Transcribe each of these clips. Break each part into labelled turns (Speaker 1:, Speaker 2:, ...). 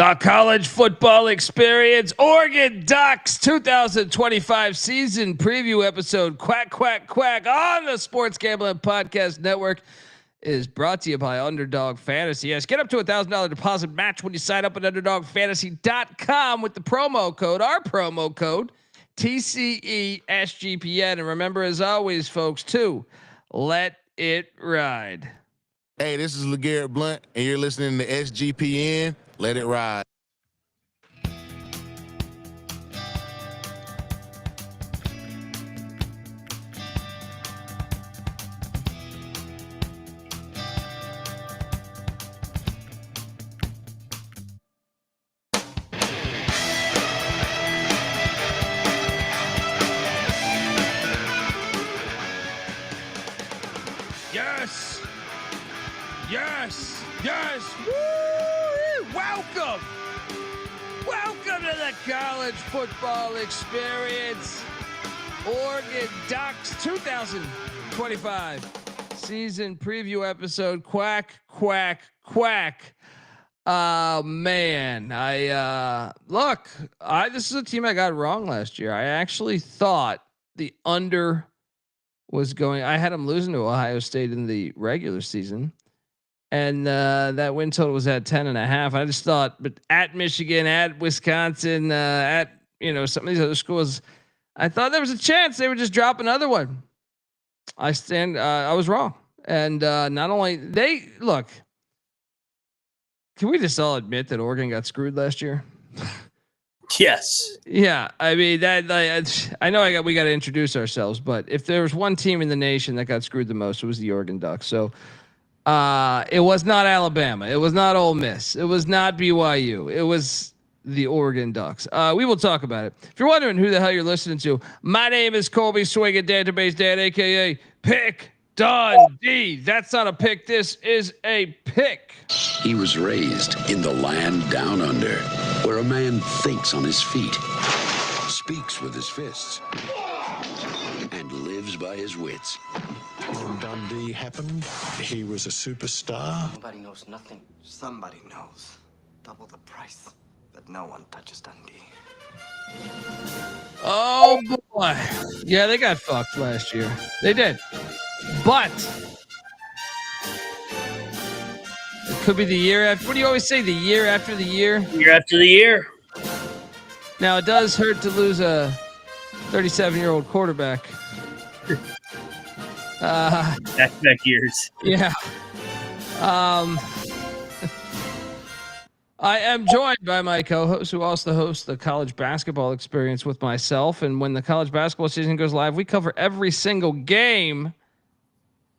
Speaker 1: The college football experience, Oregon Ducks 2025 season preview episode, quack, quack, quack, on the Sports Gambling Podcast Network is brought to you by Underdog Fantasy. Yes, get up to $1,000 deposit match when you sign up at UnderdogFantasy.com with the promo code, our promo code, TCESGPN. And remember, as always, folks, to let it ride.
Speaker 2: Hey, this is LeGarrette Blunt, and you're listening to SGPN. Let it ride.
Speaker 1: Yes. Yes. Yes. Woo! Welcome to the college football experience. Oregon Ducks 2025 season preview episode. Quack, quack, quack. Man, this is a team I got wrong last year. I actually thought the under was going. I had them losing to Ohio State in the regular season. And that win total was at 10.5. I just thought, but at Michigan, at Wisconsin, at some of these other schools, I thought there was a chance they would just drop another one. I was wrong. And not only they look, can we just all admit that Oregon got screwed last year?
Speaker 3: Yes.
Speaker 1: Yeah, I mean I know we got to introduce ourselves, but if there was one team in the nation that got screwed the most, it was the Oregon Ducks. So. It was not Alabama. It was not Ole Miss. It was not BYU. It was the Oregon Ducks. We will talk about it. If you're wondering who the hell you're listening to, my name is Colby Swinging Database Dan, aka Pick Dundee. That's not a pick. This is a pick.
Speaker 4: He was raised in the land down under, where a man thinks on his feet, speaks with his fists, and lives by his wits.
Speaker 5: When Dundee happened, he was a superstar.
Speaker 6: Nobody knows nothing. Somebody knows. Double the price, but no one touches Dundee.
Speaker 1: Oh boy. Yeah, they got fucked last year. They did. But it could be the year after. What do you always say? The year after the year?
Speaker 3: Year after the year.
Speaker 1: Now, it does hurt to lose a 37-year-old quarterback.
Speaker 3: Back years.
Speaker 1: Yeah. I am joined by my co-host, who also hosts the college basketball experience with myself. And when the college basketball season goes live, we cover every single game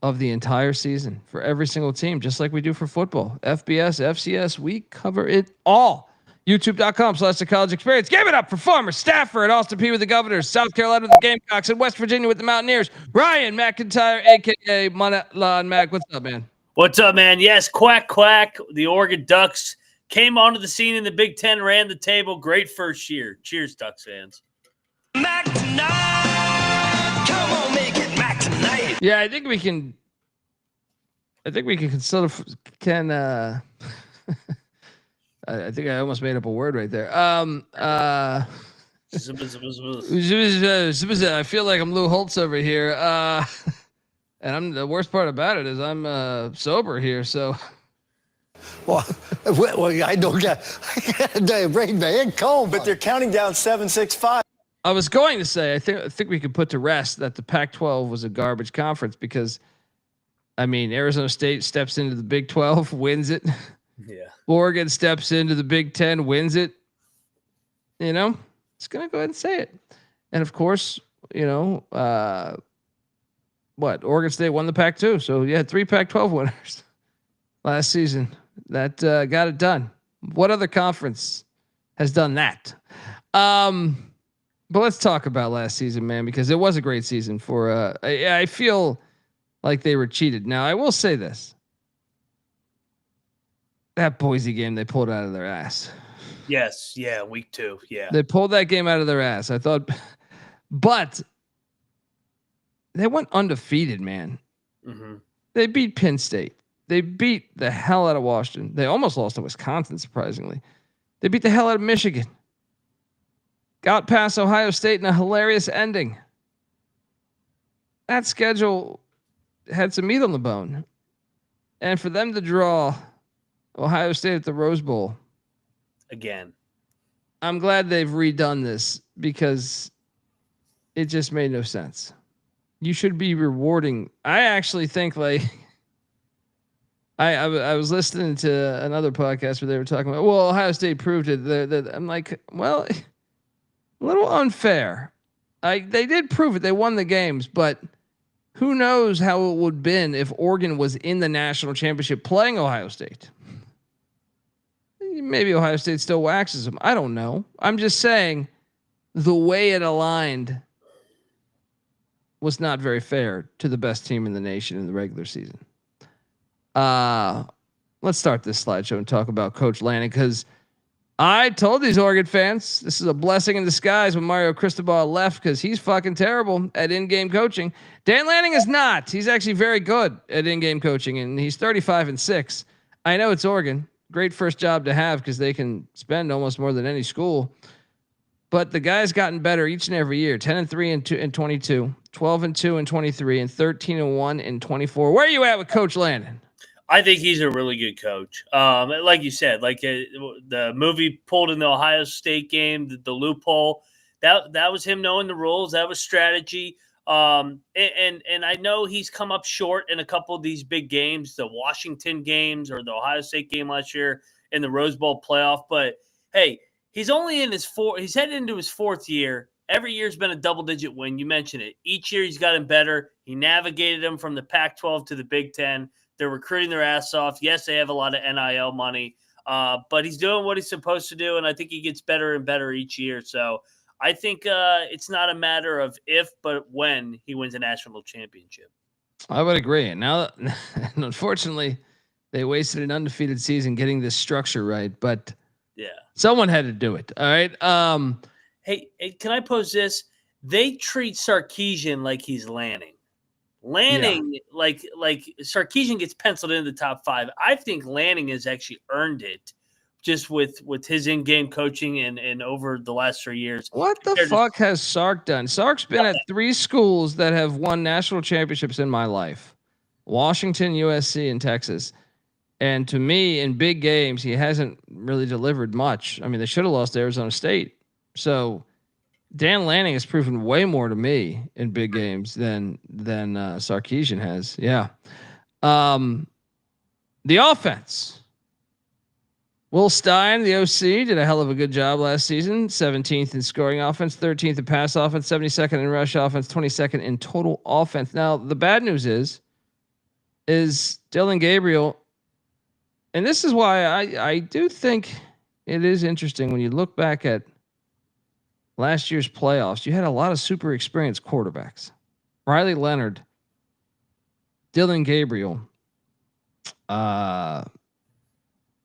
Speaker 1: of the entire season for every single team, just like we do for football. FBS, FCS, we cover it all. YouTube.com/the college experience. Give it up for former staffer at Austin Peay with the Governors, South Carolina with the Gamecocks, and West Virginia with the Mountaineers, Ryan McIntyre, aka Monatlan Mac. What's up, man?
Speaker 3: What's up, man? Yes, quack, quack. The Oregon Ducks came onto the scene in the Big Ten, ran the table. Great first year. Cheers, Ducks fans.
Speaker 6: Mac tonight. Come on, make it Mac tonight.
Speaker 1: Yeah, I think we can I think I almost made up a word right there. I feel like I'm Lou Holtz over here. And the worst part about it is I'm sober here. So,
Speaker 5: Well, I don't get break my head cold.
Speaker 7: But they're counting down 7-6-5.
Speaker 1: I was going to say I think we could put to rest that the Pac-12 was a garbage conference because, I mean, Arizona State steps into the Big 12, wins it.
Speaker 3: Yeah.
Speaker 1: Oregon steps into the Big 10, wins it. It's going to go ahead and say it. And of course, Oregon State won the Pac-2. So you had 3 Pac-12 winners last season that got it done. What other conference has done that? But let's talk about last season, man, because it was a great season for, I feel like they were cheated. Now I will say this. That Boise game, they pulled out of their ass.
Speaker 3: Yes. Yeah. Week 2. Yeah.
Speaker 1: They pulled that game out of their ass. I thought, but they went undefeated, man.
Speaker 3: Mm-hmm.
Speaker 1: They beat Penn State. They beat the hell out of Washington. They almost lost to Wisconsin, surprisingly. They beat the hell out of Michigan. Got past Ohio State in a hilarious ending. That schedule had some meat on the bone. And for them to draw Ohio State at the Rose Bowl.
Speaker 3: Again.
Speaker 1: I'm glad they've redone this because it just made no sense. You should be rewarding. I actually think like I was listening to another podcast where they were talking about, well, Ohio State proved it. I'm like, well, a little unfair. They did prove it. They won the games, but who knows how it would have been if Oregon was in the national championship playing Ohio State. Maybe Ohio State still waxes them. I don't know. I'm just saying the way it aligned was not very fair to the best team in the nation in the regular season. Let's start this slideshow and talk about Coach Lanning, because I told these Oregon fans this is a blessing in disguise when Mario Cristobal left, because he's fucking terrible at in-game coaching. Dan Lanning is not. He's actually very good at in-game coaching, and he's 35-6. I know it's Oregon. Great first job to have because they can spend almost more than any school. But the guy's gotten better each and every year. 10-3 in 22, 12-2 in 23, and 13-1 in 24. Where are you at with Coach Lanning?
Speaker 3: I think he's a really good coach. Like you said, like the movie pulled in the Ohio State game, the loophole. That was him knowing the rules. That was strategy. And I know he's come up short in a couple of these big games, the Washington games or the Ohio State game last year in the Rose Bowl playoff. But hey, he's only in he's headed into his fourth year. Every year's been a double-digit win. You mentioned it. Each year he's gotten better. He navigated them from the Pac-12 to the Big Ten. They're recruiting their ass off. Yes, they have a lot of NIL money, but he's doing what he's supposed to do, and I think he gets better and better each year. So I think it's not a matter of if, but when he wins a national championship.
Speaker 1: I would agree. And now, unfortunately, they wasted an undefeated season getting this structure right, but
Speaker 3: yeah,
Speaker 1: someone had to do it. All right.
Speaker 3: Hey, can I pose this? They treat Sarkisian like he's Lanning. Like Sarkisian gets penciled into the top 5. I think Lanning has actually earned it just with his in-game coaching and over the last 3 years.
Speaker 1: What the fuck has Sark done? Sark's been at 3 schools that have won national championships in my life. Washington, USC, and Texas. And to me, in big games, he hasn't really delivered much. I mean, they should have lost to Arizona State. So Dan Lanning has proven way more to me in big games than Sarkisian has. Yeah. The offense. Will Stein, the OC, did a hell of a good job last season. 17th in scoring offense, 13th in pass offense, 72nd in rush offense, 22nd in total offense. Now, the bad news is Dylan Gabriel, and this is why I do think it is interesting when you look back at last year's playoffs. You had a lot of super experienced quarterbacks. Riley Leonard, Dylan Gabriel,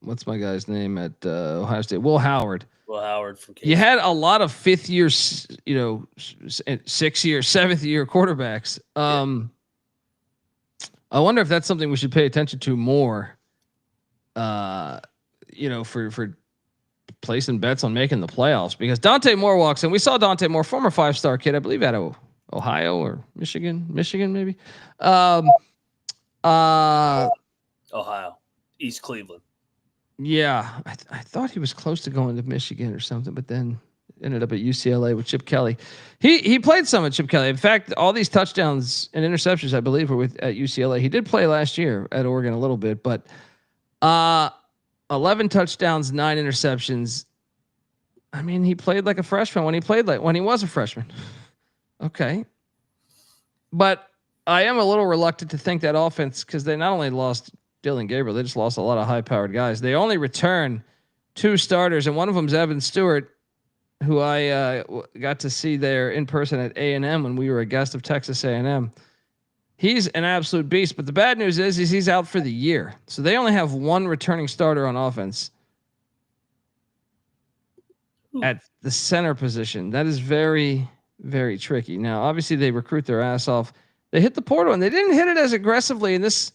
Speaker 1: what's my guy's name at Ohio State? Will Howard.
Speaker 3: Will Howard from K-State.
Speaker 1: You had a lot of 5th year, 6th year, 7th year quarterbacks. I wonder if that's something we should pay attention to more. For placing bets on making the playoffs, because Dante Moore walks in. We saw Dante Moore, former 5-star kid, I believe out of Ohio or Michigan maybe.
Speaker 3: Ohio, East Cleveland.
Speaker 1: Yeah, I thought he was close to going to Michigan or something, but then ended up at UCLA with Chip Kelly. He played some at Chip Kelly. In fact, all these touchdowns and interceptions, I believe, were at UCLA. He did play last year at Oregon a little bit, but 11 touchdowns, 9 interceptions. I mean, he played like a freshman when he was a freshman. Okay. But I am a little reluctant to think that offense, because they not only lost Dylan Gabriel, they just lost a lot of high-powered guys. They only return 2 starters, and one of them's Evan Stewart, who I got to see there in person at A&M when we were a guest of Texas A&M. He's an absolute beast, but the bad news is he's out for the year. So they only have 1 returning starter on offense at the center position. That is very, very tricky. Now, obviously, they recruit their ass off. They hit the portal, and they didn't hit it as aggressively in this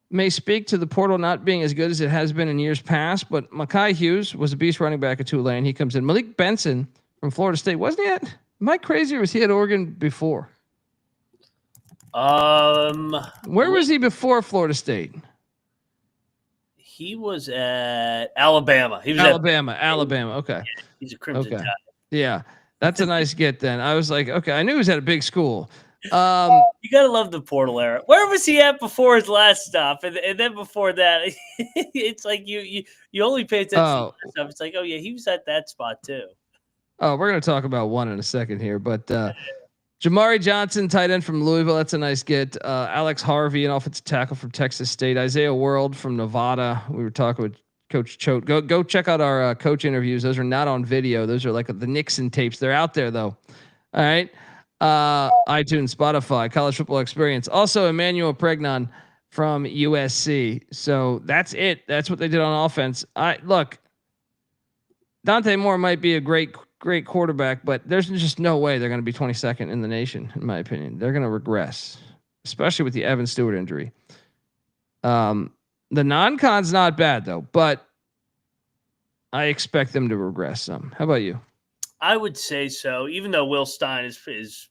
Speaker 1: may speak to the portal not being as good as it has been in years past, but Mekhi Hughes was a beast running back at Tulane. He comes in. Malik Benson from Florida State. Wasn't he at, am I crazy or was he at Oregon before? Where was he before Florida State?
Speaker 3: He was at Alabama. He was
Speaker 1: Alabama. Okay.
Speaker 3: Yeah, he's a Crimson Tide.
Speaker 1: Yeah. That's a nice get then. I was like, okay, I knew he was at a big school.
Speaker 3: You gotta love the portal era. Where was he at before his last stop? And then before that, it's like you only pay attention to that stuff. It's like, oh yeah, he was at that spot too.
Speaker 1: Oh, we're gonna talk about one in a second here, but Jamari Johnson, tight end from Louisville. That's a nice get. Alex Harvey, an offensive tackle from Texas State. Isaiah World from Nevada. We were talking with Coach Choate. Go check out our coach interviews. Those are not on video. Those are like the Nixon tapes. They're out there though. All right. iTunes, Spotify, College Football Experience. Also, Emmanuel Pregnon from USC. So that's it. That's what they did on offense. Look, Dante Moore might be a great quarterback, but there's just no way they're going to be 22nd in the nation, in my opinion. They're going to regress, especially with the Evan Stewart injury. The non-con's not bad though, but I expect them to regress some. How about you?
Speaker 3: I would say so. Even though Will Stein is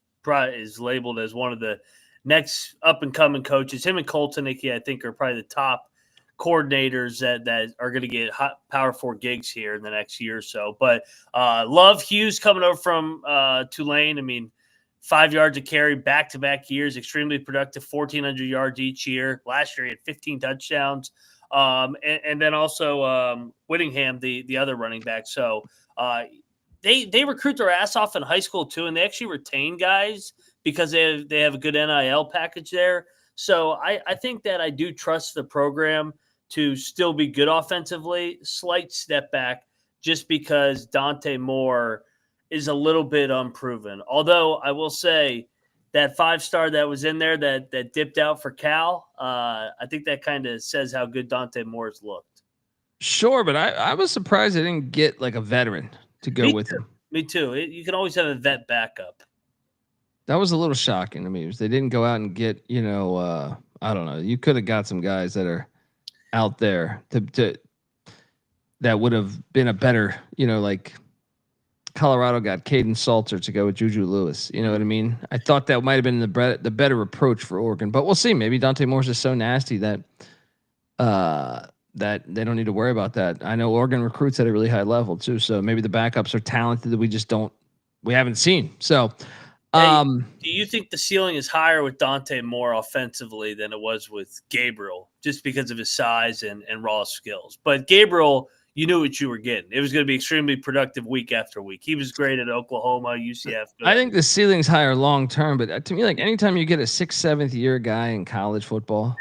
Speaker 3: labeled as one of the next up and coming coaches, him and Colton Icky, I think, are probably the top coordinators that are going to get hot Power 4 gigs here in the next year or so. But love Hughes coming over from Tulane. I mean, 5 yards a carry back-to-back years, extremely productive, 1,400 yards each year. Last year he had 15 touchdowns. And then also Whittingham, the other running back. So they recruit their ass off in high school too, and they actually retain guys because they have a good NIL package there. So I think that I do trust the program to still be good offensively. Slight step back just because Dante Moore is a little bit unproven. Although I will say that 5-star that was in there that dipped out for Cal, I think that kind of says how good Dante Moore's looked.
Speaker 1: Sure, but I was surprised they didn't get like a veteran to go with him.
Speaker 3: Me too. You can always have a vet backup.
Speaker 1: That was a little shocking to me. They didn't go out and get, I don't know. You could have got some guys that are out there to that would have been a better, like Colorado got Caden Salter to go with Juju Lewis. You know what I mean? I thought that might have been the better approach for Oregon, but we'll see. Maybe Dante Moore's just so nasty that that they don't need to worry about that. I know Oregon recruits at a really high level too, so maybe the backups are talented that we haven't seen. So.
Speaker 3: Do you think the ceiling is higher with Dante Moore offensively than it was with Gabriel, just because of his size and raw skills? But Gabriel, you knew what you were getting. It was going to be extremely productive week after week. He was great at Oklahoma, UCF.
Speaker 1: I think the ceiling's higher long term, but to me, like anytime you get a 6th, 7th year guy in college football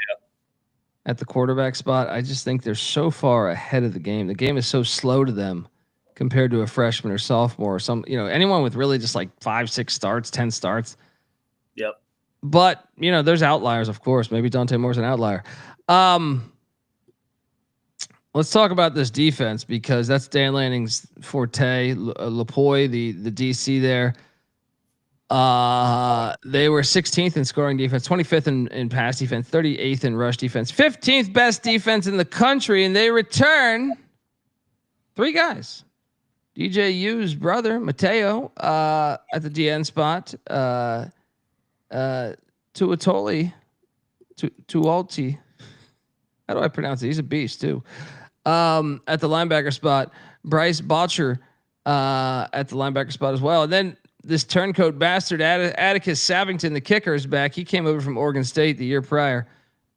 Speaker 1: at the quarterback spot, I just think they're so far ahead of the game. The game is so slow to them compared to a freshman or sophomore or anyone with really just like 5, 6 starts, 10 starts.
Speaker 3: Yep.
Speaker 1: But, there's outliers, of course. Maybe Dante Moore's an outlier. Let's talk about this defense because that's Dan Lanning's forte. Lapoy, the DC there. They were 16th in scoring defense, 25th in pass defense, 38th in rush defense, 15th best defense in the country, and they return 3 guys. DJU's brother, Mateo, at the DN spot. Tuatoli. How do I pronounce it? He's a beast too. At the linebacker spot. Bryce Botcher at the linebacker spot as well. And then this turncoat bastard, Atticus Savington, the kicker, is back. He came over from Oregon State the year prior.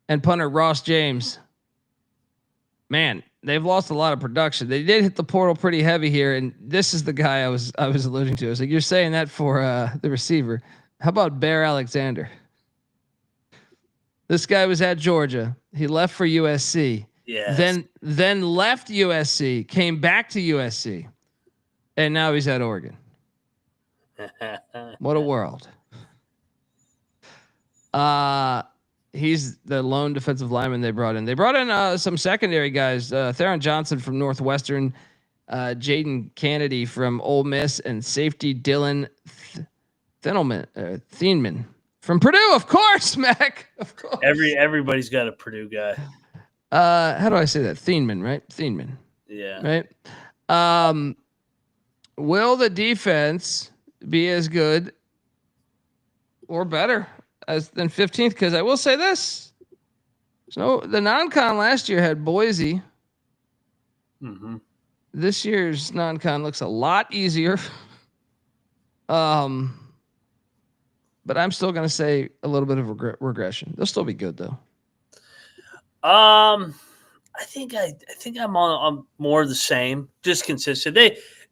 Speaker 1: And punter Ross James. Man, they've lost a lot of production. They did hit the portal pretty heavy here, and this is the guy I was alluding to. I was like, you're saying that for the receiver. How about Bear Alexander? This guy was at Georgia. He left for USC.
Speaker 3: Yes.
Speaker 1: Then left USC, came back to USC, and now he's at Oregon. What a world. He's the lone defensive lineman they brought in. They brought in some secondary guys. Theron Johnson from Northwestern, Jaden Kennedy from Ole Miss, and safety Dylan Thienman From Purdue, of course, Mac. Of course.
Speaker 3: Everybody's got a Purdue guy.
Speaker 1: How do I say that? Thieneman, right? Thieneman.
Speaker 3: Yeah.
Speaker 1: Right. Will the defense be as good or better than 15th? Because I will say this. So the non-con last year had Boise.
Speaker 3: Mm-hmm.
Speaker 1: This year's non-con looks a lot easier. But I'm still going to say a little bit of regression. They'll still be good though.
Speaker 3: I think I'm on more of the same, just consistent.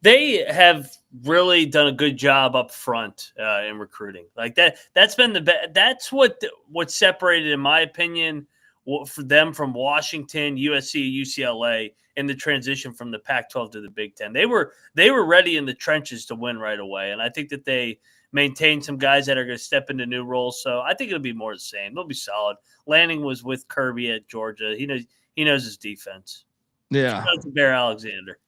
Speaker 3: They have really done a good job up front in recruiting. Like that. That's been that's what separated, in my opinion, for them from Washington, USC, UCLA in the transition from the Pac-12 to the Big Ten. They were ready in the trenches to win right away, and I think that they maintain some guys that are going to step into new roles. So I think it'll be more the same. They'll be solid. Lanning was with Kirby at Georgia. He knows his defense.
Speaker 1: Yeah.
Speaker 3: Shout out to Bear Alexander.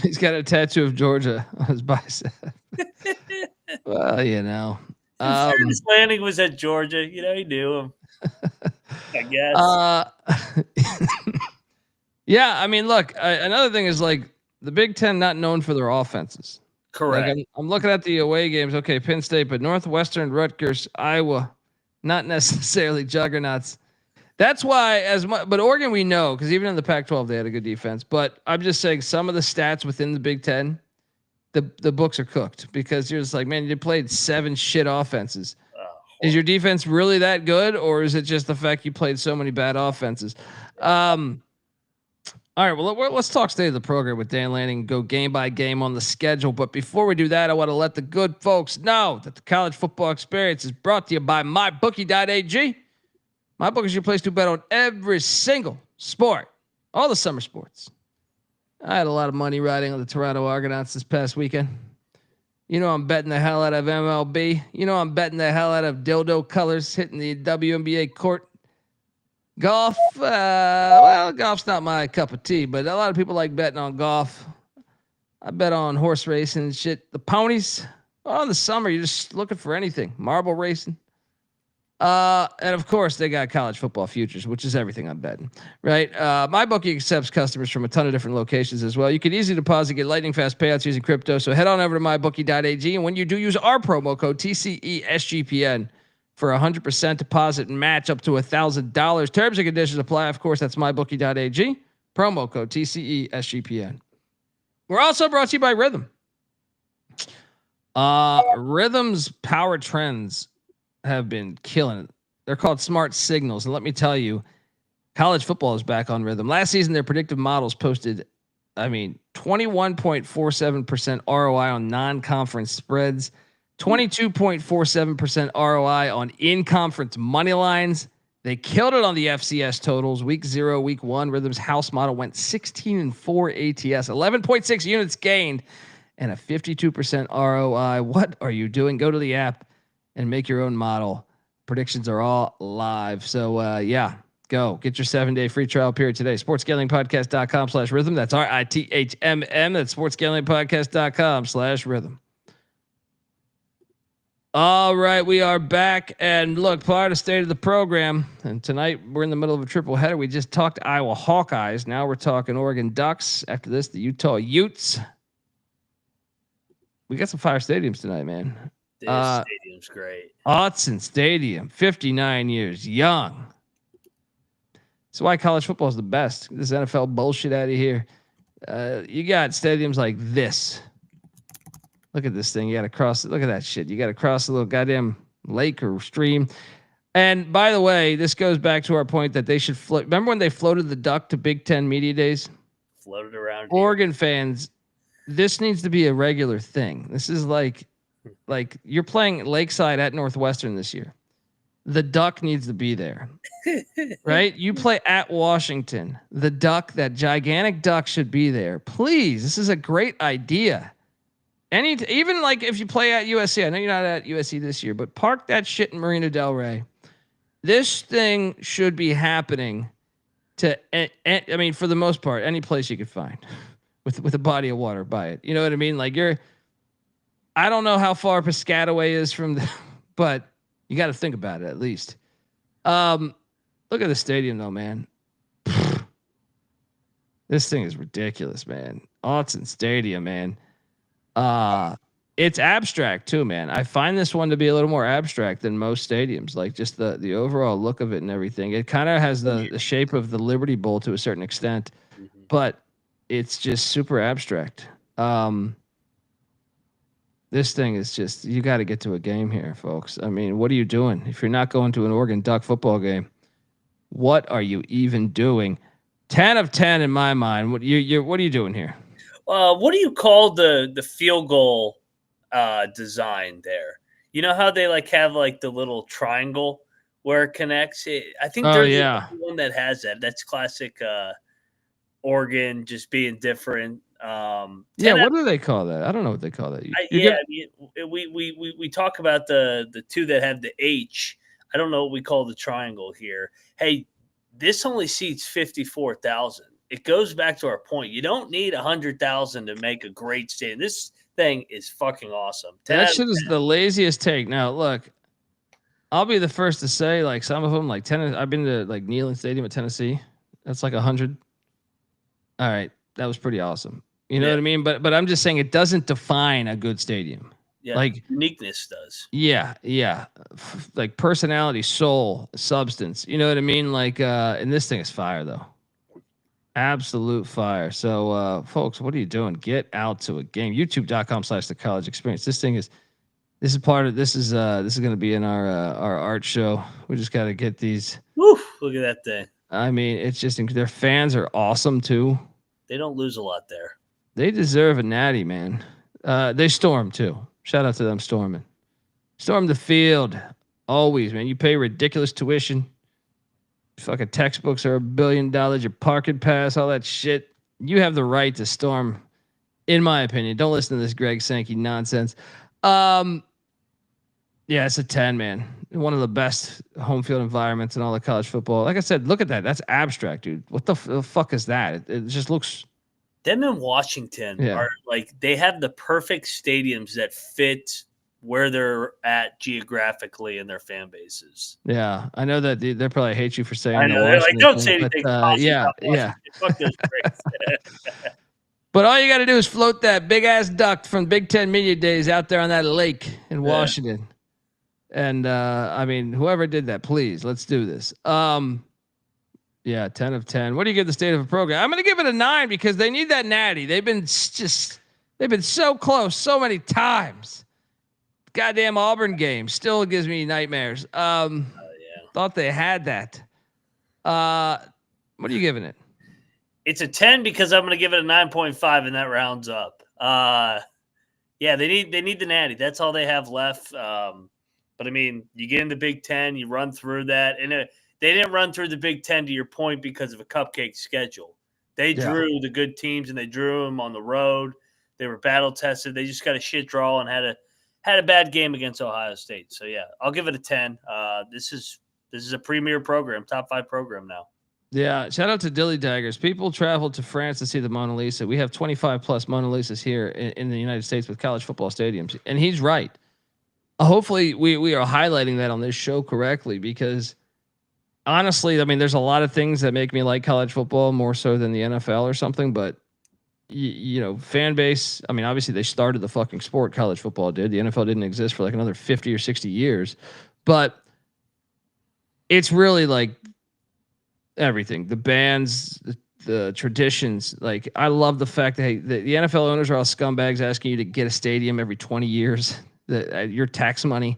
Speaker 1: He's got a tattoo of Georgia on his bicep. Well, you know.
Speaker 3: Lanning was at Georgia. You know, he knew him. I guess.
Speaker 1: Yeah, I mean, look, another thing is like the Big Ten not known for their offenses.
Speaker 3: Correct.
Speaker 1: Like I'm looking at the away games. Okay, Penn State, but Northwestern, Rutgers, Iowa, not necessarily juggernauts. That's why but Oregon we know, because even in the Pac-12 they had a good defense. But I'm just saying some of the stats within the Big Ten, the books are cooked because you're just like, man, you played 7 shit offenses. Is your defense really that good, or is it just the fact you played so many bad offenses? All right, well, let's talk state of the program with Dan Lanning, go game by game on the schedule. But before we do that, I want to let the good folks know that the college football experience is brought to you by MyBookie.ag. MyBookie is your place to bet on every single sport, all the summer sports. I had a lot of money riding on the Toronto Argonauts this past weekend. You know I'm betting the hell out of MLB. You know I'm betting the hell out of dildo colors hitting the WNBA court. Golf, well, golf's not my cup of tea, but a lot of people like betting on golf. I bet on horse racing and shit. The ponies, well, in the summer, you're just looking for anything. Marble racing. And of course, they got college football futures, which is everything I'm betting, right? MyBookie accepts customers from a ton of different locations as well. You can easily deposit, get lightning fast payouts using crypto. So head on over to MyBookie.ag, and when you do, use our promo code TCESGPN for 100% deposit match up to $1,000. Terms and conditions apply. Of course, that's MyBookie.ag. Promo code TCESGPN. We're also brought to you by Rhythm. Rhythm's power trends have been killing it. They're called smart signals. And let me tell you, college football is back on Rhythm. Last season, their predictive models posted, 21.47% ROI on non-conference spreads, 22.47% ROI on in-conference money lines. They killed it on the FCS totals. Week 0, week 1, Rhythm's house model went 16-4 ATS, 11.6 units gained, and a 52% ROI. What are you doing? Go to the app and make your own model. Predictions are all live. So, go get your 7-day free trial period today. sportsgamblingpodcast.com/rhythm. That's RITHMM. That's sportsgamblingpodcast.com/rhythm. All right, we are back. And look, part of state of the program. And tonight we're in the middle of a triple header. We just talked Iowa Hawkeyes. Now we're talking Oregon Ducks. After this, the Utah Utes. We got some fire stadiums tonight, man.
Speaker 3: This stadium's great.
Speaker 1: Autzen Stadium, 59 years young. That's why college football is the best. This NFL bullshit out of here. You got stadiums like this. Look at this thing. You got to cross it. Look at that shit. You got to cross a little goddamn lake or stream. And by the way, this goes back to our point that they should float. Remember when they floated the duck to Big Ten Media Days?
Speaker 3: Floated around.
Speaker 1: Oregon fans, this needs to be a regular thing. This is like you're playing Lakeside at Northwestern this year. The duck needs to be there, right? You play at Washington. The duck, that gigantic duck, should be there. Please, this is a great idea. Even like if you play at USC, I know you're not at USC this year, but park that shit in Marina Del Rey. This thing should be happening to, for the most part, any place you could find with a body of water by it. You know what I mean? Like I don't know how far Piscataway is from but You got to think about it at least. Look at the stadium though, man. This thing is ridiculous, man. Autzen Stadium, man. It's abstract too, man. I find this one to be a little more abstract than most stadiums. Like just the overall look of it and everything. It kind of has the shape of the Liberty Bowl to a certain extent, but it's just super abstract. This thing is just, you got to get to a game here, folks. I mean, what are you doing? If you're not going to an Oregon Duck football game, what are you even doing? 10 of 10 in my mind. What are you doing here?
Speaker 3: What do you call the field goal design there? You know how they like have like the little triangle where it connects? I think there's the one that has that. That's classic Oregon just being different.
Speaker 1: What do they call that? I don't know what they call that.
Speaker 3: We talk about the two that have the H. I don't know what we call the triangle here. Hey, this only seats 54,000. It goes back to our point. You don't need 100,000 to make a great stadium. This thing is fucking awesome.
Speaker 1: That shit is the laziest take. Now, look, I'll be the first to say, like some of them, like Tennessee. I've been to like Neyland Stadium at Tennessee. That's like 100. All right, that was pretty awesome. You know what I mean? But I'm just saying it doesn't define a good stadium.
Speaker 3: Yeah,
Speaker 1: like
Speaker 3: uniqueness does.
Speaker 1: Yeah. Like personality, soul, substance. You know what I mean? Like, and this thing is fire though. Absolute fire. So, folks, what are you doing? Get out to a game. YouTube.com/the college experience. This is going to be in our art show. We just got to get these.
Speaker 3: Woo, look at that thing.
Speaker 1: I mean, it's just, their fans are awesome too.
Speaker 3: They don't lose a lot there.
Speaker 1: They deserve a natty, man. They storm too. Shout out to them storming. Storm the field. Always, man. You pay ridiculous tuition. Fucking textbooks are $1 billion. Your parking pass, all that shit. You have the right to storm, in my opinion. Don't listen to this Greg Sankey nonsense. Yeah, it's a 10, man. One of the best home field environments in all of college football. Like I said, look at that. That's abstract, dude. What the fuck is that? It just looks...
Speaker 3: Them in Washington are like, they have the perfect stadiums that fit where they're at geographically in their fan bases.
Speaker 1: Yeah, I know that they probably hate you for saying.
Speaker 3: I know they're like, don't say anything.
Speaker 1: Yeah.
Speaker 3: Fuck those bricks.
Speaker 1: But all you got to do is float that big ass duck from Big Ten Media Days out there on that lake in Washington. And I mean, whoever did that, please, let's do this. Yeah, 10 of 10. What do you give the state of a program? I'm going to give it a 9 because they need that natty. They've been so close so many times. Goddamn Auburn game still gives me nightmares. Thought they had that. What are you giving it?
Speaker 3: It's a 10 because I'm going to give it a 9.5 and that rounds up. They need the natty. That's all they have left. But I mean, you get in the Big Ten, you run through that, and they didn't run through the Big Ten, to your point, because of a cupcake schedule. They drew the good teams, and they drew them on the road. They were battle tested. They just got a shit draw and had a bad game against Ohio State. So yeah, I'll give it a 10. This is a premier program, top 5 program now.
Speaker 1: Yeah, shout out to Dilly Daggers. People traveled to France to see the Mona Lisa. We have 25 plus Mona Lisas here in the United States with college football stadiums, and he's right. Hopefully, we are highlighting that on this show correctly, because honestly, I mean, there's a lot of things that make me like college football more so than the NFL or something. But you know, fan base. I mean, obviously, they started the fucking sport. College football did. The NFL didn't exist for like another 50 or 60 years, but it's really like everything. The bands, the traditions. Like, I love the fact that the NFL owners are all scumbags asking you to get a stadium every 20 years. Your tax money.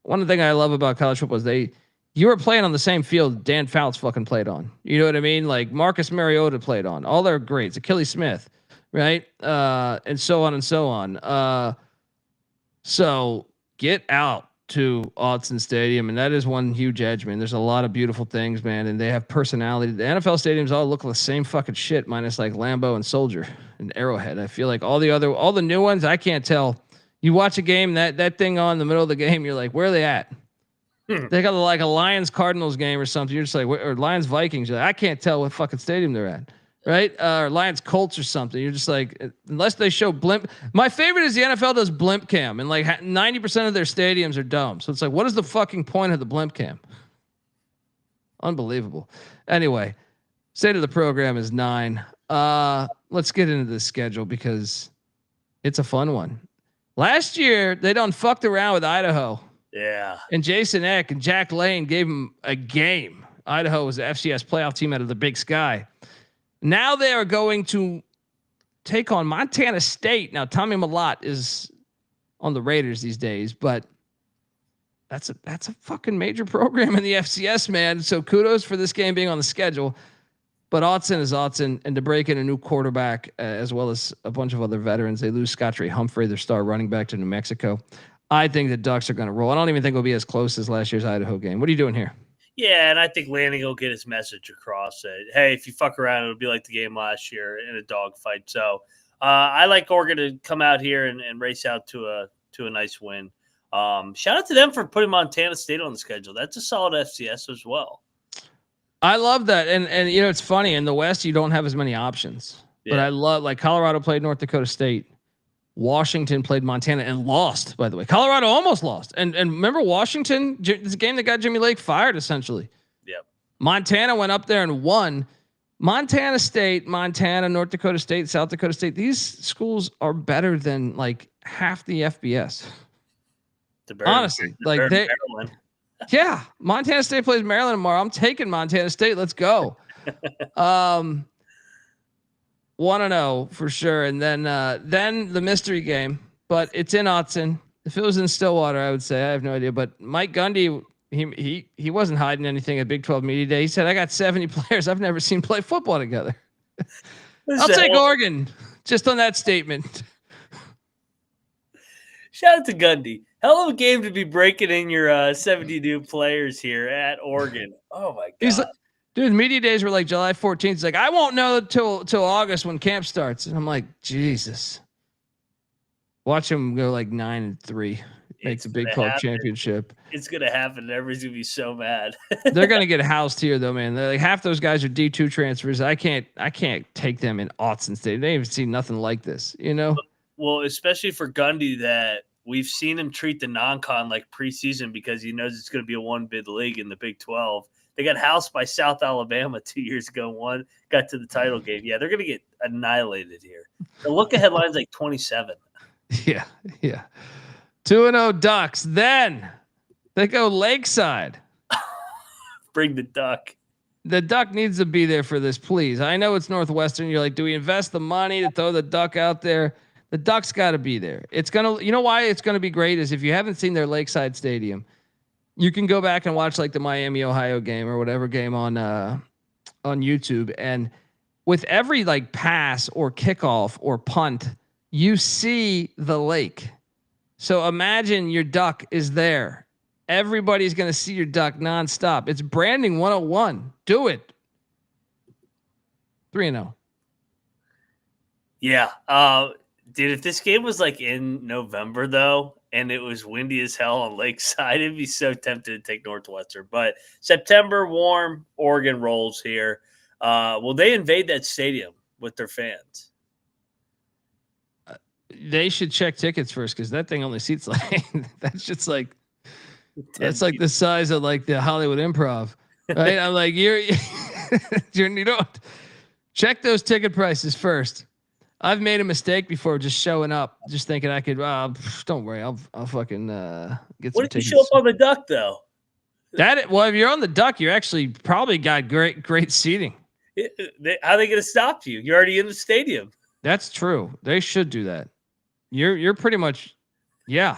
Speaker 1: One thing I love about college football is you were playing on the same field Dan Fouts fucking played on. You know what I mean? Like Marcus Mariota played on. All their greats. Achilles Smith, right? And so on and so on. So get out to Autzen Stadium, and that is one huge edge, man. There's a lot of beautiful things, man, and they have personality. The NFL stadiums all look like the same fucking shit, minus like Lambeau and Soldier and Arrowhead. I feel like all the new ones, I can't tell. You watch a game, that thing on in the middle of the game, you're like, where are they at? They got like a Lions Cardinals game or something. You're just like, or Lions Vikings. You're like, I can't tell what fucking stadium they're at. right? Or Lions Colts or something. You're just like, unless they show blimp. My favorite is the NFL does blimp cam, and like 90% of their stadiums are domes. So it's like, what is the fucking point of the blimp cam? Unbelievable. Anyway, state of the program is 9. Let's get into the schedule because it's a fun one. Last year they done fucked around with Idaho.
Speaker 3: Yeah.
Speaker 1: And Jason Eck and Jack Lane gave him a game. Idaho was the FCS playoff team out of the Big Sky. Now they are going to take on Montana State. Now Tommy Mellott is on the Raiders these days, but that's a fucking major program in the FCS, man. So kudos for this game being on the schedule. But Autzen is Autzen, and to break in a new quarterback as well as a bunch of other veterans. They lose Scottrey Humphrey, their star running back, to New Mexico. I think the Ducks are going to roll. I don't even think it'll be as close as last year's Idaho game. What are you doing here?
Speaker 3: Yeah, and I think Lanning will get his message across. Hey, if you fuck around, it'll be like the game last year in a dogfight. So I like Oregon to come out here and race out to a nice win. Shout out to them for putting Montana State on the schedule. That's a solid FCS as well.
Speaker 1: I love that. And you know, it's funny. In the West, you don't have as many options. Yeah. But I love, like, Colorado played North Dakota State. Washington played Montana and lost, by the way. Colorado almost lost. And remember Washington, this game that got Jimmy Lake fired, essentially.
Speaker 3: Yep.
Speaker 1: Montana went up there and won. Montana State, Montana, North Dakota State, South Dakota State, these schools are better than like half the FBS. Honestly, like they, yeah, Montana State plays Maryland tomorrow. I'm taking Montana State. Let's go. 1-0 for sure. And then the mystery game, but it's in Autzen. If it was in Stillwater, I would say, I have no idea, but Mike Gundy, he wasn't hiding anything at Big 12 Media Day. He said, I got 70 players I've never seen play football together. I'll take Oregon just on that statement.
Speaker 3: Shout out to Gundy. Hell of a game to be breaking in your 70 new players here at Oregon. Oh my God.
Speaker 1: He's like, dude, media days were like July 14th. He's like, I won't know till August when camp starts. And I'm like, Jesus. Watch him go like 9-3. Makes a Big 12 championship.
Speaker 3: It's gonna happen. Everybody's gonna be so mad.
Speaker 1: They're gonna get housed here though, man. They're like, half those guys are D2 transfers. I can't take them in Autzen State. They ain't even seen nothing like this, you know?
Speaker 3: Well, especially for Gundy, that we've seen him treat the non-con like preseason because he knows it's going to be a one-bid league in the Big 12. They got housed by South Alabama 2 years ago. One got to the title game. Yeah, they're going to get annihilated here. The look-ahead line's like 27.
Speaker 1: Yeah. 2-0 Ducks. Then they go Lakeside.
Speaker 3: Bring the Duck.
Speaker 1: The Duck needs to be there for this, please. I know it's Northwestern. You're like, do we invest the money to throw the Duck out there? The Ducks got to be there. It's going to, you know why it's going to be great is if you haven't seen their Lakeside Stadium, you can go back and watch like the Miami, Ohio game or whatever game on YouTube. And with every like pass or kickoff or punt, you see the lake. So imagine your Duck is there. Everybody's going to see your Duck nonstop. It's branding 101. Do it. 3-0.
Speaker 3: Yeah. Dude, if this game was like in November though, and it was windy as hell on Lakeside, it'd be so tempted to take Northwestern. But September, warm, Oregon rolls here. Will they invade that stadium with their fans?
Speaker 1: They should check tickets first because that thing only seats like that's just like that's like the size of like the Hollywood Improv, right? I'm like you don't check those ticket prices first. I've made a mistake before just showing up, just thinking I could. Don't worry, I'll fucking get some tickets.
Speaker 3: What if you show up on the Duck though?
Speaker 1: Well, if you're on the Duck, you're actually probably got great seating.
Speaker 3: How are they going to stop you? You're already in the stadium.
Speaker 1: That's true. They should do that. You're pretty much, yeah.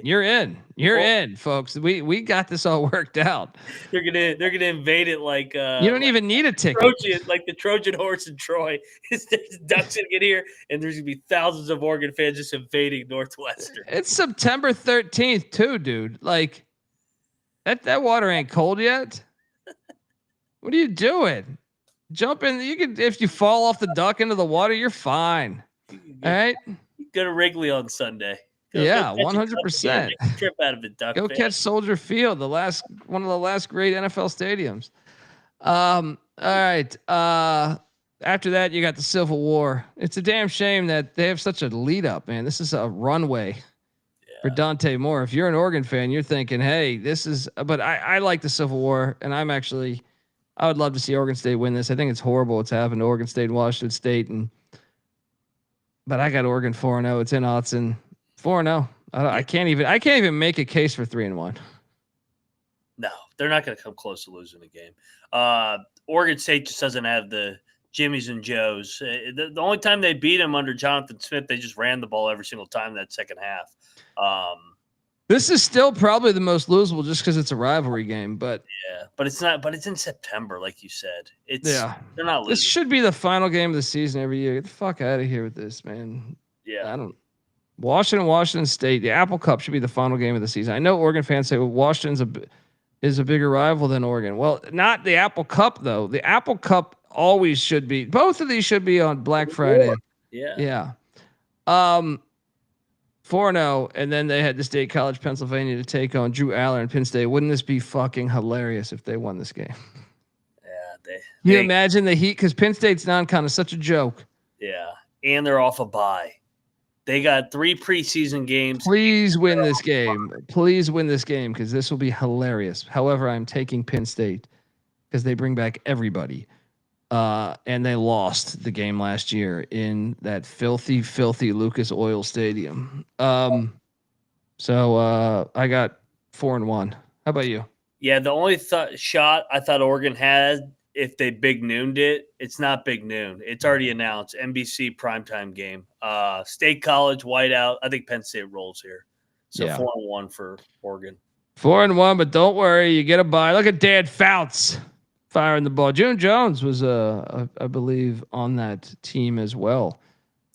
Speaker 1: You're in. You're in, folks. We got this all worked out.
Speaker 3: They're gonna invade it like
Speaker 1: you don't even need a ticket.
Speaker 3: Like the Trojan horse in Troy. There's Ducks gonna get here, and there's gonna be thousands of Oregon fans just invading Northwestern.
Speaker 1: It's September 13th too, dude. Like that water ain't cold yet. What are you doing? Jump in. You can if you fall off the Duck into the water, you're fine. All right.
Speaker 3: Go to Wrigley on Sunday.
Speaker 1: Yeah, 100%.
Speaker 3: Trip out of it, Duck.
Speaker 1: Go catch Soldier Field, one of the last great NFL stadiums. All right. after that, you got the Civil War. It's a damn shame that they have such a lead up, man. This is a runway for Dante Moore. If you're an Oregon fan, you're thinking, hey, this is, but I like the Civil War, and I would love to see Oregon State win this. I think it's horrible what's happened to Oregon State and Washington State. But I got Oregon 4-0. It's in Autzen 4-0. I can't even make a case for 3-1.
Speaker 3: No, they're not going to come close to losing the game. Oregon State just doesn't have the Jimmies and Joes. The only time they beat them under Jonathan Smith, they just ran the ball every single time in that second half.
Speaker 1: This is still probably the most losable just because it's a rivalry game. But
Speaker 3: yeah, but it's not. But it's in September, like you said. They're not losing.
Speaker 1: This should be the final game of the season every year. Get the fuck out of here with this, man.
Speaker 3: Yeah,
Speaker 1: Washington State. The Apple Cup should be the final game of the season. I know Oregon fans say, well, Washington's is a bigger rival than Oregon. Well, not the Apple Cup though. The Apple Cup always should be. Both of these should be on Black Friday.
Speaker 3: Yeah.
Speaker 1: 4-0, and then they had the State College, Pennsylvania, to take on Drew Aller and Penn State. Wouldn't this be fucking hilarious if they won this game?
Speaker 3: Yeah,
Speaker 1: you imagine the heat because Penn State's non-con is such a joke.
Speaker 3: Yeah, and they're off a bye. They got 3 preseason games.
Speaker 1: Please win this game. Please win this game because this will be hilarious. However, I'm taking Penn State because they bring back everybody. And they lost the game last year in that filthy, filthy Lucas Oil Stadium. So I got 4-1. How about you?
Speaker 3: Yeah, the only shot I thought Oregon had if they big nooned it, it's not big noon. It's already announced. NBC primetime game. State College whiteout. I think Penn State rolls here. So 4-1 for Oregon.
Speaker 1: 4-1, but don't worry, you get a bye. Look at Dan Fouts firing the ball. June Jones was, I believe, on that team as well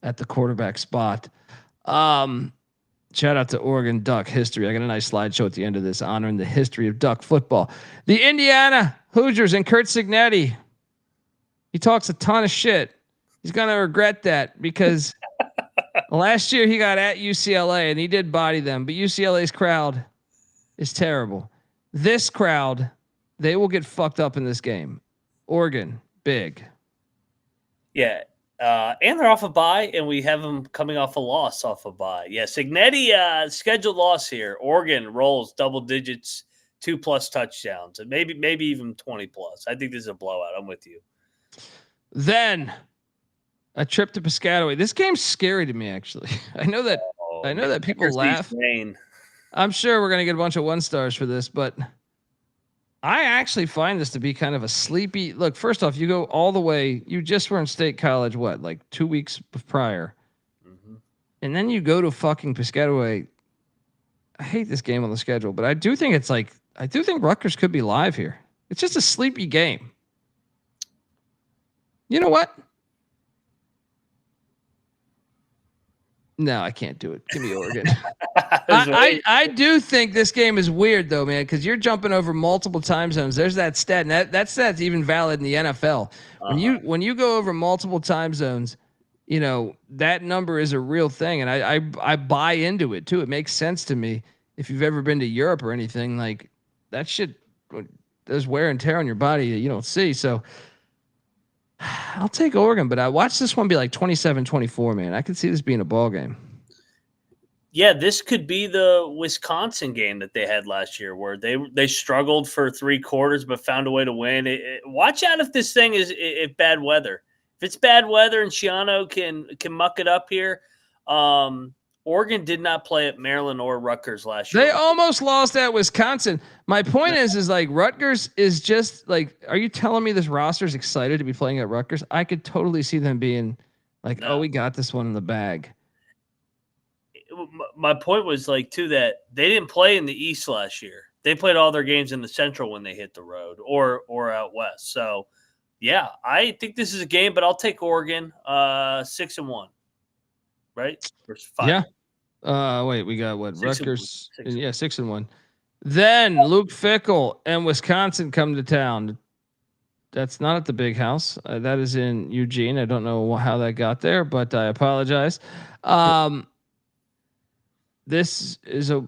Speaker 1: at the quarterback spot. Shout out to Oregon Duck history. I got a nice slideshow at the end of this honoring the history of Duck football. The Indiana Hoosiers and Kurt Cignetti. He talks a ton of shit. He's going to regret that because last year he got at UCLA and he did body them, but UCLA's crowd is terrible. This crowd, they will get fucked up in this game. Oregon, big.
Speaker 3: Yeah. And they're off a bye, and we have them coming off a loss off a bye. Yeah, Cignetti, scheduled loss here. Oregon rolls double digits, 2+ touchdowns, and maybe even 20+. I think this is a blowout. I'm with you.
Speaker 1: Then a trip to Piscataway. This game's scary to me, actually. I know that people laugh. I'm sure we're gonna get a bunch of 1-stars for this, but I actually find this to be kind of a sleepy look. First off, you go all the way. You just were in State College, like 2 weeks prior, and then you go to fucking Piscataway. I hate this game on the schedule, but I do think Rutgers could be live here. It's just a sleepy game. You know what? No, I can't do it. Give me Oregon. I do think this game is weird though, man, because you're jumping over multiple time zones. There's that stat, and that stat's even valid in the NFL. When you go over multiple time zones, you know that number is a real thing, and I buy into it too. It makes sense to me. If you've ever been to Europe or anything, like that shit, there's wear and tear on your body that you don't see. So I'll take Oregon, but I watched this one be like 27-24, man. I could see this being a ball game.
Speaker 3: Yeah, this could be the Wisconsin game that they had last year where they struggled for 3 quarters but found a way to win. Watch out if this thing is if bad weather. If it's bad weather and Shiano can muck it up here, Oregon did not play at Maryland or Rutgers last year.
Speaker 1: They almost lost at Wisconsin. My point is like Rutgers is just like, are you telling me this roster is excited to be playing at Rutgers? I could totally see them being like, oh, we got this one in the bag.
Speaker 3: My point was like too that they didn't play in the East last year. They played all their games in the Central when they hit the road or out West. So yeah, I think this is a game, but I'll take Oregon 6-1. Right? Versus 5.
Speaker 1: Yeah. Wait, we got what?
Speaker 3: 6-1.
Speaker 1: Rutgers. 6-1. Yeah, 6-1. Then Luke Fickell and Wisconsin come to town. That's not at the Big House. That is in Eugene. I don't know how that got there, but I apologize. This is a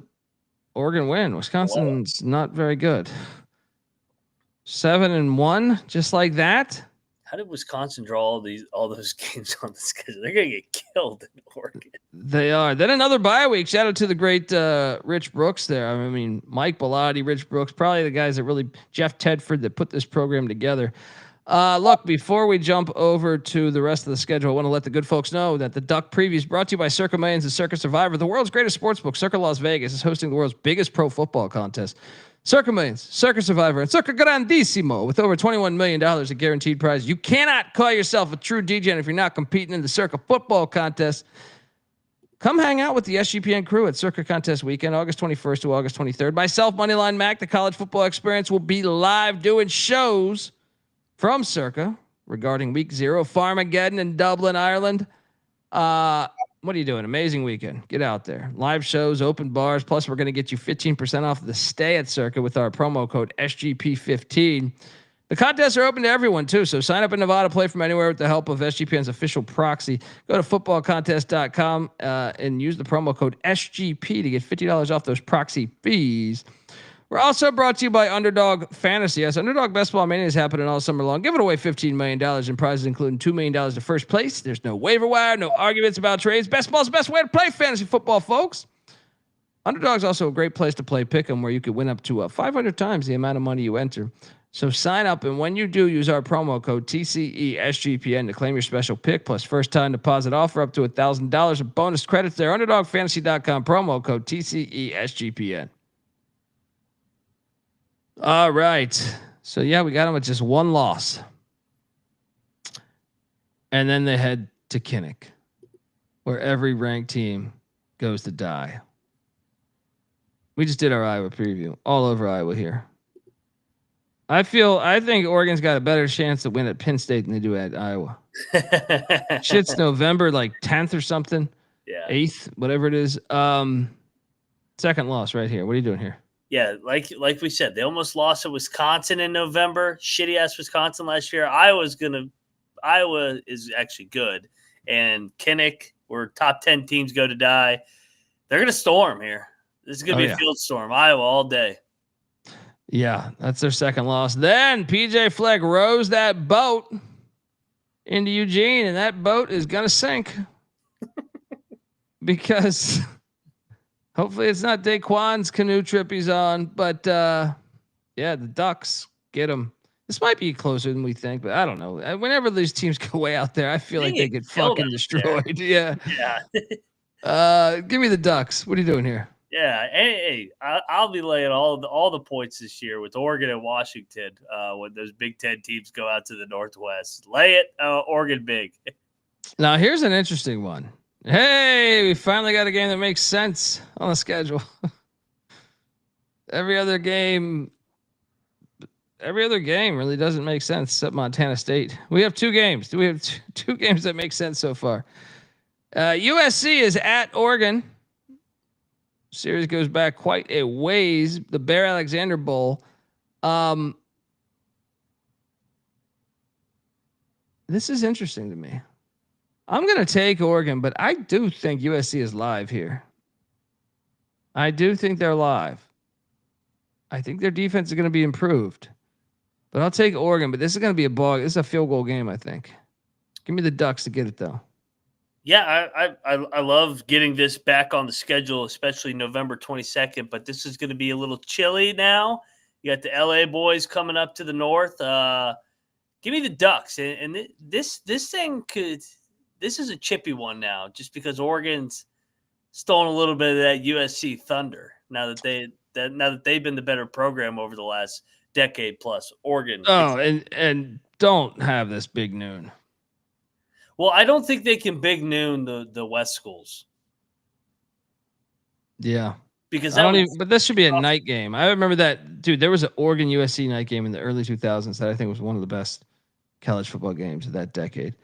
Speaker 1: Oregon win. Wisconsin's not very good. 7-1, just like that.
Speaker 3: How did Wisconsin draw all those games on the schedule? They're gonna get killed in Oregon.
Speaker 1: They are. Then another bye week. Shout out to the great Rich Brooks there. I mean, Mike Bellotti, Rich Brooks, probably the guys that really Jeff Tedford that put this program together. Look, before we jump over to the rest of the schedule, I want to let the good folks know that the Duck Preview is brought to you by Circa Millions and Circa Survivor, the world's greatest sportsbook. Circa Las Vegas is hosting the world's biggest pro football contest. Circa Millions, Circa Survivor, and Circa Grandissimo with over $21 million of guaranteed prizes. You cannot call yourself a true DJ if you're not competing in the Circa football contest. Come hang out with the SGPN crew at Circa Contest Weekend, August 21st to August 23rd. Myself, Moneyline Mac, the college football experience, will be live doing shows from Circa regarding Week 0, Farmageddon in Dublin, Ireland. What are you doing? Amazing weekend. Get out there. Live shows, open bars. Plus, we're going to get you 15% off the stay at Circa with our promo code SGP15. The contests are open to everyone, too. So sign up in Nevada, play from anywhere with the help of SGPN's official proxy. Go to footballcontest.com and use the promo code SGP to get $50 off those proxy fees. We're also brought to you by Underdog Fantasy. Yes, Underdog Best Ball Mania is happening all summer long. Giving away $15 million in prizes, including $2 million to first place. There's no waiver wire, no arguments about trades. Best ball's the best way to play fantasy football, folks. Underdog's also a great place to play Pick'em, where you could win up to 500 times the amount of money you enter. So sign up, and when you do, use our promo code TCESGPN to claim your special pick, plus first-time deposit offer up to $1,000 of bonus credits there. UnderdogFantasy.com, promo code TCESGPN. All right. So, yeah, we got them with just one loss. And then they head to Kinnick, where every ranked team goes to die. We just did our Iowa preview all over Iowa here. I think Oregon's got a better chance to win at Penn State than they do at Iowa. Shit's November like 10th or something.
Speaker 3: Yeah.
Speaker 1: 8th, whatever it is. Second loss right here. What are you doing here?
Speaker 3: Yeah, like we said, they almost lost to Wisconsin in November. Shitty ass Wisconsin last year. Iowa is actually good, and Kinnick, where top 10 teams go to die, they're gonna storm here. This is gonna be a field storm. Iowa all day.
Speaker 1: Yeah, that's their second loss. Then PJ Fleck rows that boat into Eugene, and that boat is gonna sink because. Hopefully it's not Daquan's canoe trip he's on, but yeah, the Ducks get them. This might be closer than we think, but I don't know. Whenever these teams go way out there, I feel like they get fucking destroyed. Yeah. Give me the Ducks. What are you doing here?
Speaker 3: Yeah, hey, I'll be laying all the points this year with Oregon and Washington when those Big Ten teams go out to the Northwest. Lay it, Oregon big.
Speaker 1: Now here's an interesting one. Hey, we finally got a game that makes sense on the schedule. Every other game really doesn't make sense except Montana State. We have two games. We have two games that make sense so far. USC is at Oregon. Series goes back quite a ways. The Bear Alexander Bowl. This is interesting to me. I'm going to take Oregon, but I do think USC is live here. I do think they're live. I think their defense is going to be improved. But I'll take Oregon, but this is going to be this is a field goal game, I think. Give me the Ducks to get it, though.
Speaker 3: Yeah, I love getting this back on the schedule, especially November 22nd, but this is going to be a little chilly now. You got the LA boys coming up to the north. Give me the Ducks. And this thing could – this is a chippy one now, just because Oregon's stolen a little bit of that USC thunder. Now that they've been the better program over the last decade plus. Oregon.
Speaker 1: Oh, and don't have this big noon.
Speaker 3: Well, I don't think they can big noon the West schools.
Speaker 1: Yeah,
Speaker 3: because
Speaker 1: but this should be a night game. I remember that, dude. There was an Oregon USC night game in the early 2000s that I think was one of the best college football games of that decade.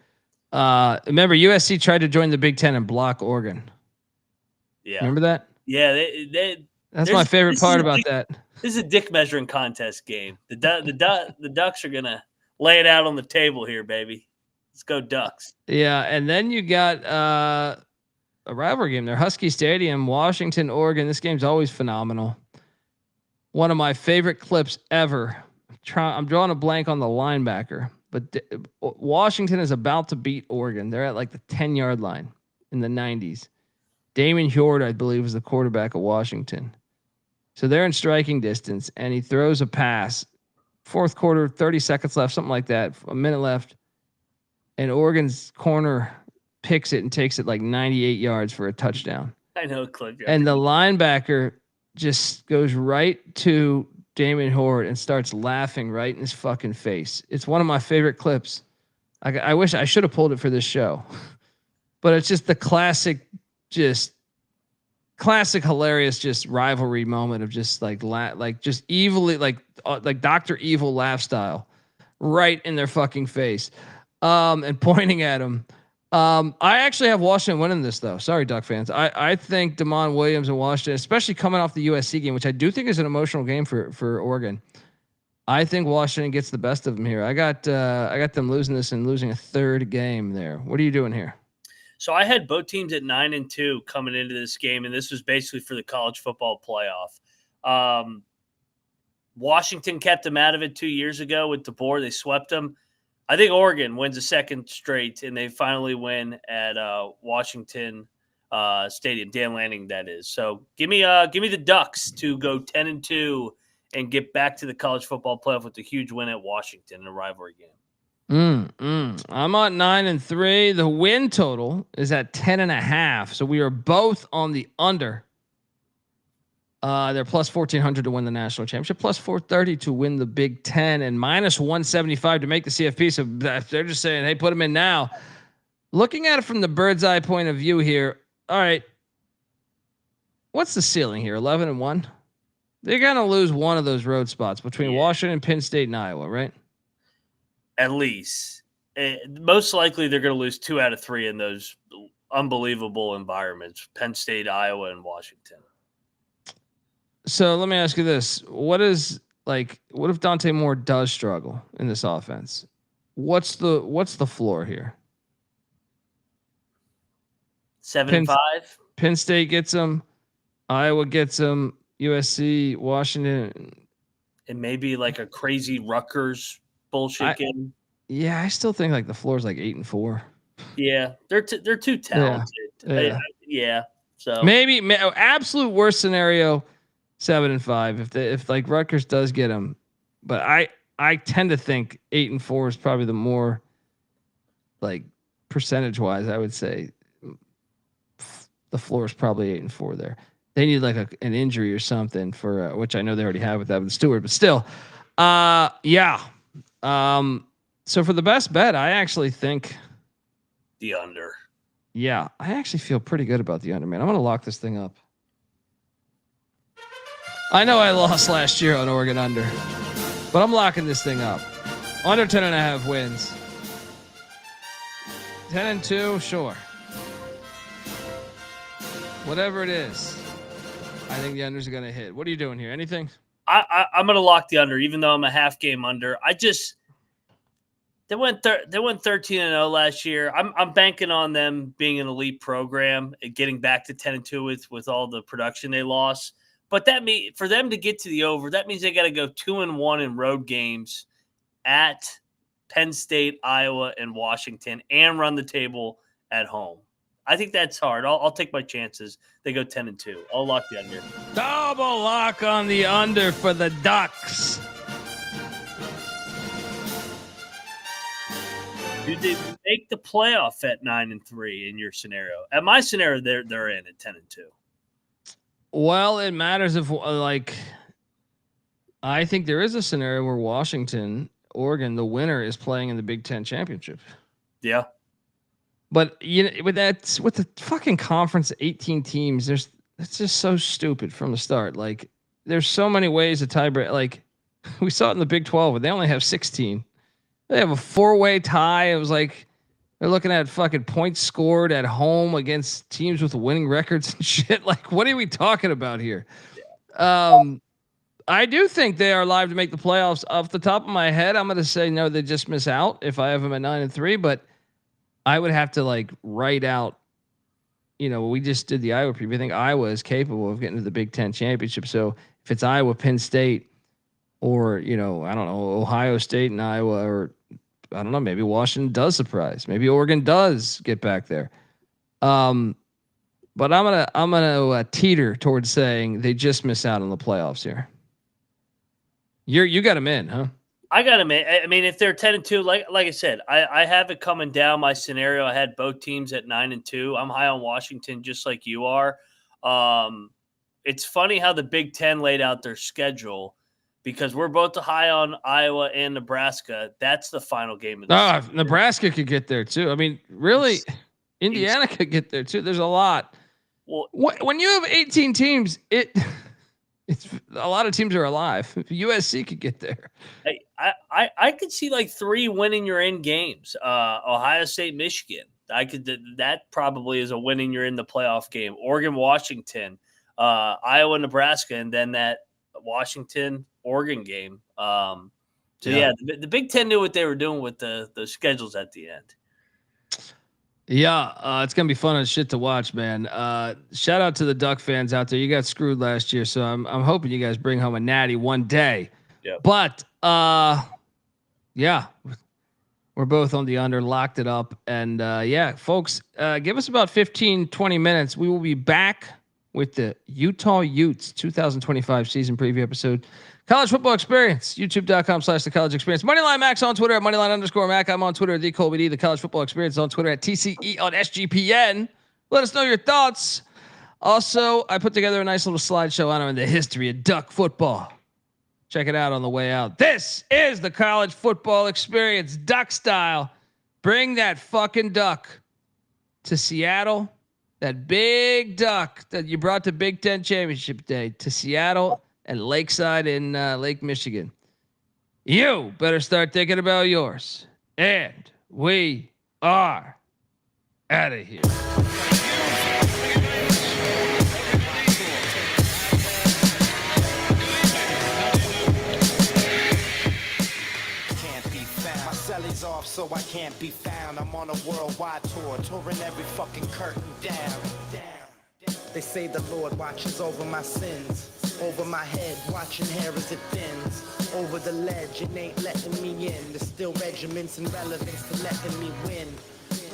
Speaker 1: Remember USC tried to join the Big Ten and block Oregon.
Speaker 3: Yeah.
Speaker 1: Remember that?
Speaker 3: Yeah.
Speaker 1: That's my favorite part about that.
Speaker 3: This is a dick measuring contest game. The Ducks are going to lay it out on the table here, baby. Let's go Ducks.
Speaker 1: Yeah. And then you got, a rivalry game there, Husky Stadium, Washington, Oregon. This game's always phenomenal. One of my favorite clips ever. I'm drawing a blank on the linebacker. but Washington is about to beat Oregon. They're at like the 10-yard line in the 90s. Damon Hjord, I believe, is the quarterback of Washington. So they're in striking distance, and he throws a pass. Fourth quarter, 30 seconds left, something like that, a minute left. And Oregon's corner picks it and takes it like 98 yards for a touchdown.
Speaker 3: I know, Cliff.
Speaker 1: And the linebacker just goes right to Damon Horde and starts laughing right in his fucking face. It's one of my favorite clips. I wish I should have pulled it for this show, but it's just the classic hilarious, just rivalry moment of just like just evilly, like Dr. Evil laugh style right in their fucking face. And pointing at him. I actually have Washington winning this though. Sorry, Duck fans. I think Damon Williams and Washington, especially coming off the USC game, which I do think is an emotional game for Oregon. I think Washington gets the best of them here. I got them losing this and losing a third game there. What are you doing here?
Speaker 3: So I had both teams at 9-2 coming into this game, and this was basically for the college football playoff. Washington kept them out of it 2 years ago with DeBoer. They swept them. I think Oregon wins a second straight, and they finally win at Washington Stadium, Dan Lanning, that is. So give me the Ducks to go 10-2 and get back to the college football playoff with a huge win at Washington in a rivalry game.
Speaker 1: I'm on 9-3. The win total is at 10.5. So we are both on the under. They're plus 1,400 to win the national championship, plus 430 to win the Big Ten, and minus 175 to make the CFP. So they're just saying, hey, put them in now. Looking at it from the bird's eye point of view here. All right. What's the ceiling here? 11-1. They're going to lose one of those road spots between Washington, Penn State, and Iowa, right?
Speaker 3: At least. Most likely they're going to lose 2 out of 3 in those unbelievable environments, Penn State, Iowa, and Washington.
Speaker 1: So let me ask you this. What if Dante Moore does struggle in this offense? What's the floor here?
Speaker 3: 7-5.
Speaker 1: Penn State gets them. Iowa gets them. USC, Washington.
Speaker 3: And maybe like a crazy Rutgers bullshit game.
Speaker 1: Yeah, I still think like the floor is like 8-4.
Speaker 3: Yeah, they're too talented. Yeah. So
Speaker 1: maybe absolute worst scenario, 7-5. If like Rutgers does get them, but I tend to think 8-4 is probably the more like percentage wise. I would say the floor is probably 8-4 there. They need like an injury or something for which I know they already have with Evan Stewart, but still, yeah. So for the best bet, I actually think
Speaker 3: the under.
Speaker 1: Yeah, I actually feel pretty good about the under, man. I'm gonna lock this thing up. I know I lost last year on Oregon under, but I'm locking this thing up. Under 10.5 wins. 10-2, sure. Whatever it is, I think the unders are going to hit. What are you doing here? Anything?
Speaker 3: I'm going to lock the under, even though I'm a half game under. They went 13-0 last year. I'm banking on them being an elite program and getting back to 10-2 with all the production they lost. But for them to get to the over, that means they got to go 2-1 in road games at Penn State, Iowa, and Washington, and run the table at home. I think that's hard. I'll take my chances. They go 10-2. I'll lock the under.
Speaker 1: Double lock on the under for the Ducks.
Speaker 3: Do they make the playoff at 9-3 in your scenario? At my scenario, they're in at 10-2.
Speaker 1: Well, it matters if I think there is a scenario where Oregon, the winner is playing in the Big Ten championship.
Speaker 3: Yeah.
Speaker 1: But with the fucking conference, 18 teams, it's just so stupid from the start. Like, there's so many ways to tie break. Like, we saw it in the Big 12, but they only have 16. They have a 4-way tie. It was like they're looking at fucking points scored at home against teams with winning records and shit. Like, what are we talking about here? Yeah. I do think they are live to make the playoffs. Off the top of my head, I'm going to say no. They just miss out if I have them at 9-3, but I would have to write out, we just did the Iowa preview. I think Iowa is capable of getting to the Big Ten championship. So if it's Iowa, Penn State, or, I don't know, Ohio State and Iowa, or I don't know. Maybe Washington does surprise. Maybe Oregon does get back there. But I'm gonna teeter towards saying they just miss out on the playoffs here. You got them in, huh?
Speaker 3: I got them in. I mean, if they're 10-2, like I said, I have it coming down. My scenario, I had both teams at 9-2. I'm high on Washington, just like you are. It's funny how the Big Ten laid out their schedule because we're both high on Iowa and Nebraska. That's the final game of the season.
Speaker 1: Nebraska could get there too. I mean, really, Indiana could get there too. There's a lot. Well, when you have 18 teams, it's a lot of teams are alive. USC could get there.
Speaker 3: I could see like 3 winning your in games. Ohio State, Michigan. That probably is a winning you're in the playoff game. Oregon, Washington, Iowa, Nebraska, and then that Washington, Oregon game. The Big Ten knew what they were doing with the schedules at the end.
Speaker 1: Yeah, it's gonna be fun as shit to watch, man. Shout out to the Duck fans out there. You got screwed last year, so I'm hoping you guys bring home a natty one day.
Speaker 3: Yep.
Speaker 1: But we're both on the under, locked it up, and folks, give us about 15-20 minutes. We will be back with the Utah Utes 2025 season preview episode. College Football Experience, youtube.com/the College Experience. Moneyline Max on Twitter at Moneyline_Mac. I'm on Twitter at TheColbyD. The College Football Experience is on Twitter at TCE on SGPN. Let us know your thoughts. Also, I put together a nice little slideshow honoring the history of Duck football. Check it out on the way out. This is the College Football Experience, Duck style. Bring that fucking duck to Seattle. That big duck that you brought to Big Ten Championship Day to Seattle and Lakeside in Lake Michigan. You better start thinking about yours. And we are out of here.
Speaker 8: Off, so I can't be found. I'm on a worldwide tour, touring every fucking curtain down. They say the Lord watches over my sins, over my head, watching hair as it thins. Over the ledge, it ain't letting me in. There's still regiments and relevance to letting me win.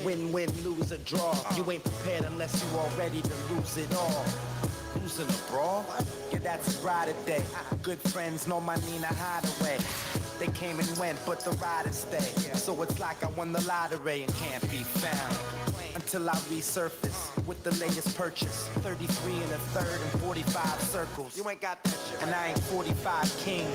Speaker 8: Win, lose or draw. You ain't prepared unless you all ready to lose it all. Losing a brawl? Yeah, that's a Friday day. Good friends know my Nina Hideaway. They came and went, but the riders stay. So it's like I won the lottery and can't be found. Until I resurface with the latest purchase. 33 and a third and 45 circles. You ain't got that shit. And I ain't 45 king.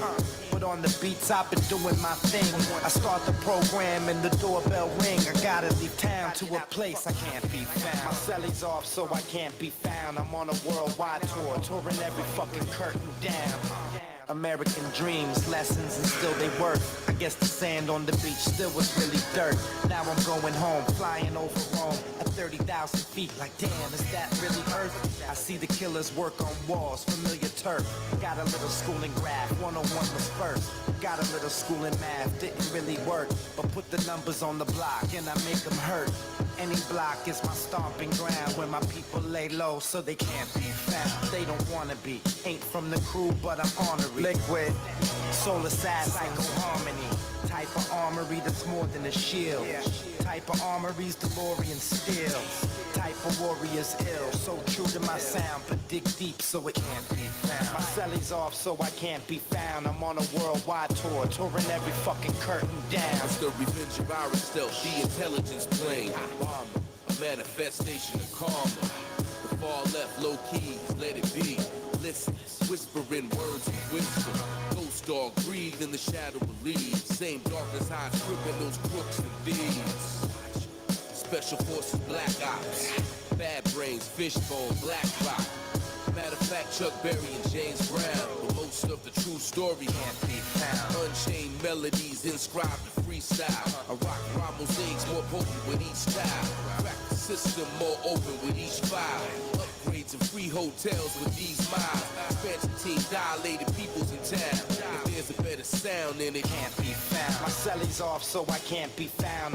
Speaker 8: But on the beats, I've been doing my thing. I start the program and the doorbell ring. I gotta leave town to a place I can't be found. My celly's off, so I can't be found. I'm on a worldwide tour, touring every fucking curtain down. American dreams, lessons, and still they work. I guess the sand on the beach still was really dirt. Now I'm going home, flying over Rome at 30,000 feet. Like, damn, is that really Earth? I see the killers work on walls, familiar turf. Got a little school in graph, 101 was first. Got a little school in math, didn't really work. But put the numbers on the block and I make them hurt. Any block is my stomping ground where my people lay low so they can't be found. They don't wanna be, ain't from the crew, but I'm honorary. Liquid, soul assassin, psycho harmony. Type of armory that's more than a shield. Type of armory's DeLorean steel. Type of warrior's ill. So true to my sound, but dig deep so it can't be found. My celly's off so I can't be found. I'm on a worldwide tour, touring every fucking curtain down.
Speaker 9: It's the revenge of our stealth, the intelligence plane. Bomber, a manifestation of karma. The far left, low key, let it be. Listen, whispering words of wisdom. Ghost dog breathe in the shadow of leaves. Same darkness hides gripping those crooks and thieves. Special forces, black ops. Bad brains, fishbone, black rock. Matter of fact, Chuck Berry and James Brown. But most of the true story can't be found. Unchained melodies inscribed in freestyle. I rock rhyme mosaics more potent with each style. Crack the system more open with each file. Upgrades and free hotels with these miles. Expansion team dilated peoples in town. If there's a better sound, then it can't be found.
Speaker 8: My celly's off so I can't be found.